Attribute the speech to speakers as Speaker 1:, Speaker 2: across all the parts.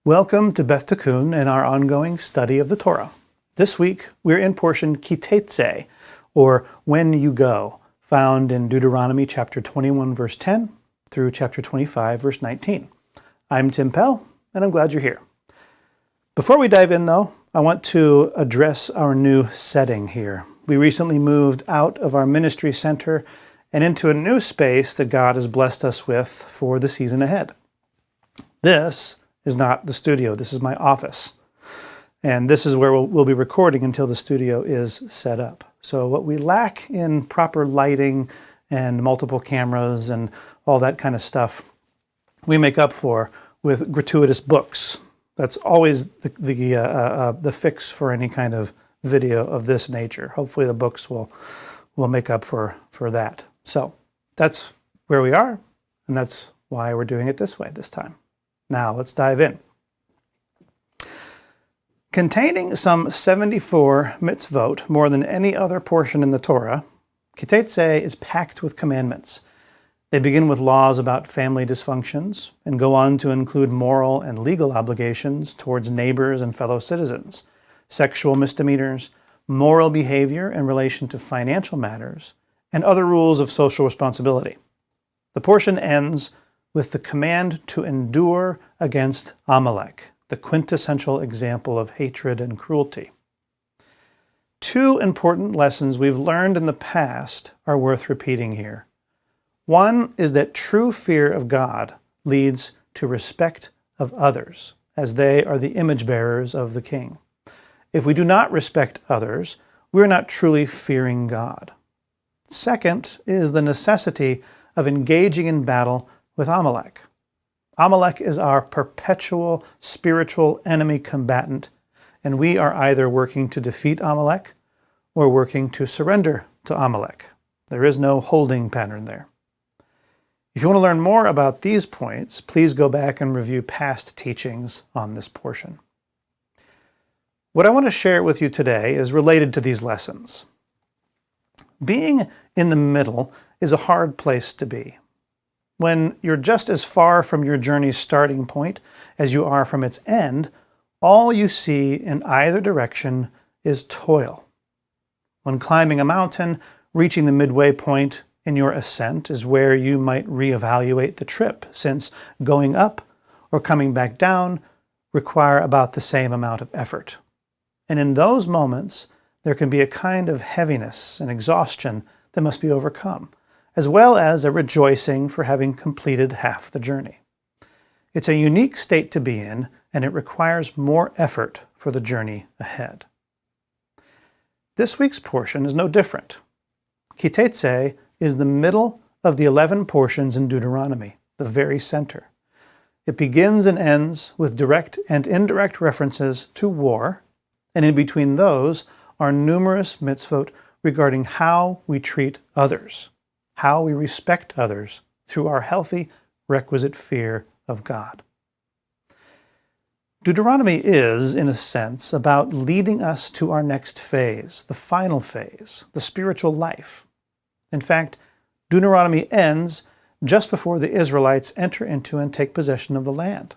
Speaker 1: Welcome to Beth Tikkun and our ongoing study of the Torah. This week, we're in portion Teitzei, or When You Go, found in Deuteronomy chapter 21, verse 10 through chapter 25, verse 19. I'm Tim Pell, and I'm glad you're here. Before we dive in, though, I want to address our new setting here. We recently moved out of our ministry center and into a new space that God has blessed us with for the season ahead. This is not the studio. This is my office. And this is where we'll be recording until the studio is set up. So what we lack in proper lighting and multiple cameras and all that kind of stuff, we make up for with gratuitous books. That's always the fix for any kind of video of this nature. Hopefully the books will make up for that. So that's where we are, and that's why we're doing it this way this time. Now, let's dive in. Containing some 74 mitzvot, more than any other portion in the Torah, Teitzei is packed with commandments. They begin with laws about family dysfunctions and go on to include moral and legal obligations towards neighbors and fellow citizens, sexual misdemeanors, moral behavior in relation to financial matters, and other rules of social responsibility. The portion ends with the command to endure against Amalek, the quintessential example of hatred and cruelty. Two important lessons we've learned in the past are worth repeating here. One is that true fear of God leads to respect of others, as they are the image bearers of the King. If we do not respect others, we're not truly fearing God. Second is the necessity of engaging in battle with Amalek. Amalek is our perpetual spiritual enemy combatant, and we are either working to defeat Amalek or working to surrender to Amalek. There is no holding pattern there. If you want to learn more about these points, please go back and review past teachings on this portion. What I want to share with you today is related to these lessons. Being in the middle is a hard place to be. When you're just as far from your journey's starting point as you are from its end, all you see in either direction is toil. When climbing a mountain, reaching the midway point in your ascent is where you might reevaluate the trip, since going up or coming back down require about the same amount of effort. And in those moments, there can be a kind of heaviness and exhaustion that must be overcome, as well as a rejoicing for having completed half the journey. It's a unique state to be in, and it requires more effort for the journey ahead. This week's portion is no different. Teitzei is the middle of the 11 portions in Deuteronomy, the very center. It begins and ends with direct and indirect references to war, and in between those are numerous mitzvot regarding how we treat others, how we respect others through our healthy, requisite fear of God. Deuteronomy is, in a sense, about leading us to our next phase, the final phase, the spiritual life. In fact, Deuteronomy ends just before the Israelites enter into and take possession of the land.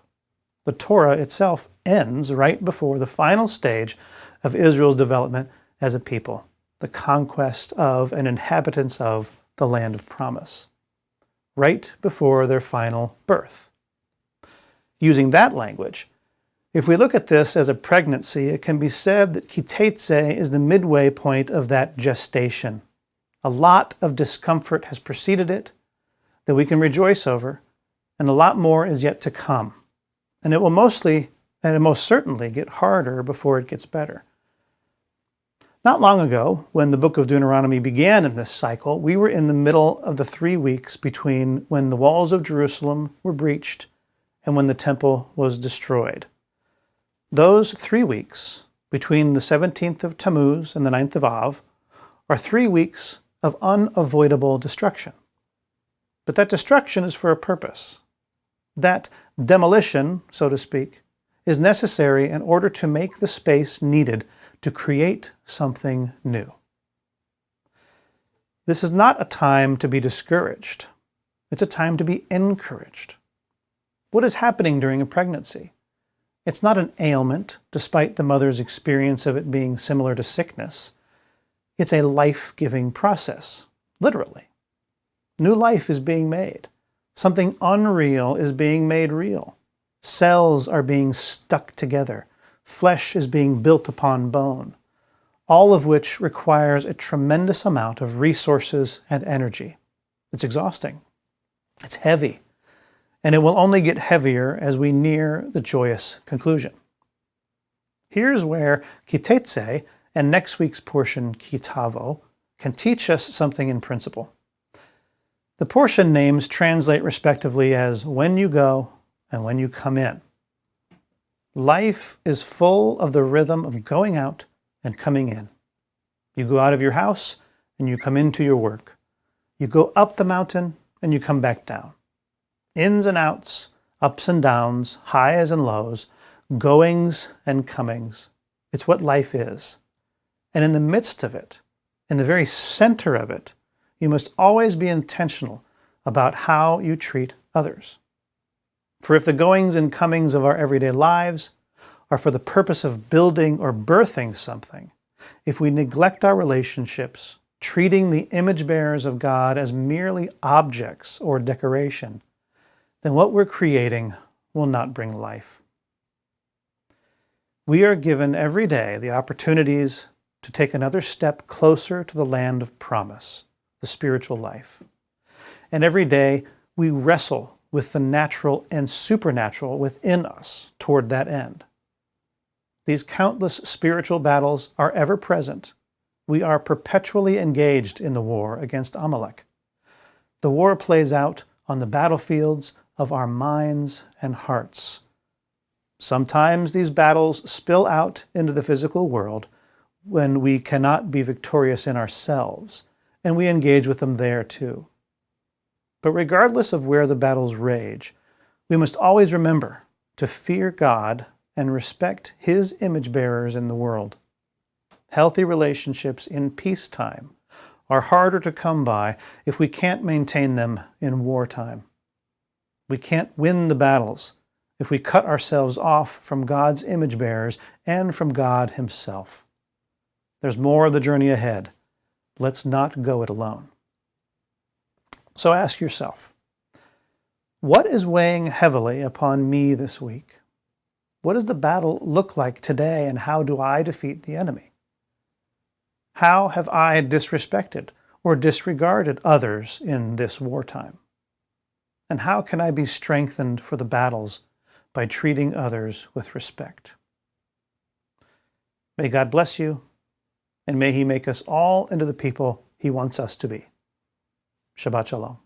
Speaker 1: The Torah itself ends right before the final stage of Israel's development as a people, the conquest of and inhabitants of the land of promise, right before their final birth. Using that language, if we look at this as a pregnancy, it can be said that Teitzei is the midway point of that gestation. A lot of discomfort has preceded it that we can rejoice over, and a lot more is yet to come. And it will most certainly get harder before it gets better. Not long ago, when the book of Deuteronomy began in this cycle, we were in the middle of the 3 weeks between when the walls of Jerusalem were breached and when the temple was destroyed. Those 3 weeks, between the 17th of Tammuz and the 9th of Av, are 3 weeks of unavoidable destruction. But that destruction is for a purpose. That demolition, so to speak, is necessary in order to make the space needed to create something new. This is not a time to be discouraged. It's a time to be encouraged. What is happening during a pregnancy? It's not an ailment, despite the mother's experience of it being similar to sickness. It's a life-giving process, literally. New life is being made. Something unreal is being made real. Cells are being stuck together. Flesh is being built upon bone, all of which requires a tremendous amount of resources and energy. It's exhausting. It's heavy. And it will only get heavier as we near the joyous conclusion. Here's where Teitzei and next week's portion, Kitavo, can teach us something in principle. The portion names translate respectively as when you go and when you come in. Life is full of the rhythm of going out and coming in. You go out of your house and you come into your work. You go up the mountain and you come back down. Ins and outs, ups and downs, highs and lows, goings and comings. It's what life is. And in the midst of it, in the very center of it, you must always be intentional about how you treat others. For if the goings and comings of our everyday lives are for the purpose of building or birthing something, if we neglect our relationships, treating the image bearers of God as merely objects or decoration, then what we're creating will not bring life. We are given every day the opportunities to take another step closer to the land of promise, the spiritual life. And every day we wrestle with the natural and supernatural within us toward that end. These countless spiritual battles are ever present. We are perpetually engaged in the war against Amalek. The war plays out on the battlefields of our minds and hearts. Sometimes these battles spill out into the physical world when we cannot be victorious in ourselves, and we engage with them there too. But regardless of where the battles rage, we must always remember to fear God and respect His image bearers in the world. Healthy relationships in peacetime are harder to come by if we can't maintain them in wartime. We can't win the battles if we cut ourselves off from God's image bearers and from God Himself. There's more of the journey ahead. Let's not go it alone. So ask yourself, what is weighing heavily upon me this week? What does the battle look like today, and how do I defeat the enemy? How have I disrespected or disregarded others in this wartime? And how can I be strengthened for the battles by treating others with respect? May God bless you, and may He make us all into the people He wants us to be. Shabbat Shalom.